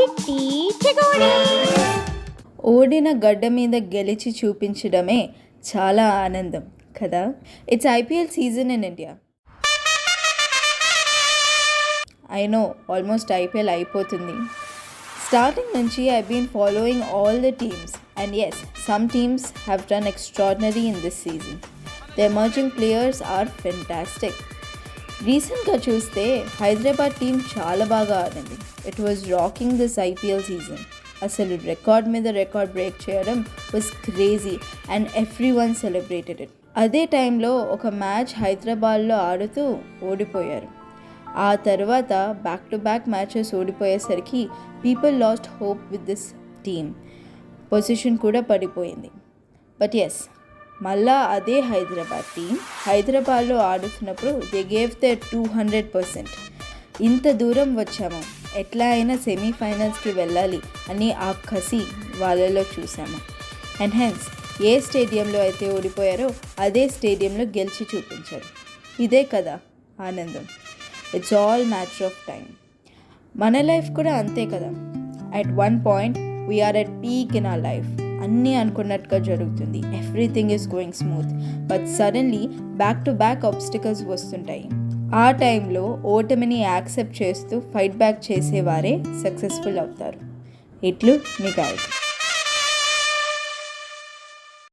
చిట్టి చెగోడి. ఓడిన గడ్డ మీద గెలిచి చూపించడమే చాలా ఆనందం కదా. It's IPL season in India. I know almost IPL అయిపోతుంది. స్టార్టింగ్ నుంచి I been following all the teams and yes, some teams have done extraordinary in this season. The emerging players are fantastic. రీసెంట్గా చూస్తే Hyderabad team చాలా బాగా ఆడింది. It was rocking this IPL season. అసలు record మీద record break చేయడం was crazy and everyone celebrated it. అదే టైంలో ఒక మ్యాచ్ హైదరాబాద్లో ఆడుతూ ఓడిపోయారు. ఆ తర్వాత బ్యాక్ టు బ్యాక్ మ్యాచెస్ ఓడిపోయేసరికి people lost hope with this team. Position కూడా పడిపోయింది. బట్ ఎస్, మళ్ళా అదే హైదరాబాద్ టీం హైదరాబాద్లో ఆడుతున్నప్పుడు దే గేవ్ ద 200%. ఇంత దూరం వచ్చాము, ఎట్లా అయినా సెమీఫైనల్స్కి వెళ్ళాలి అని ఆ కసి వాళ్ళలో చూసాము. అండ్ హెన్స్ ఏ స్టేడియంలో అయితే ఓడిపోయారో అదే స్టేడియంలో గెలిచి చూపించారు. ఇదే కదా ఆనందం. It's all matter of time. మన లైఫ్ కూడా అంతే కదా. At one point we are at peak in our life. అన్నీ అనుకున్నట్టుగా జరుగుతుంది. Everything is going smooth. But suddenly back to back obstacles వస్తుంటాయి. ఆ టైంలో ఓటమిని యాక్సెప్ట్ చేస్తూ ఫైట్ బ్యాక్ చేసేవారే సక్సెస్ఫుల్ అవుతారు. ఇట్లు మీ గాయత్రి.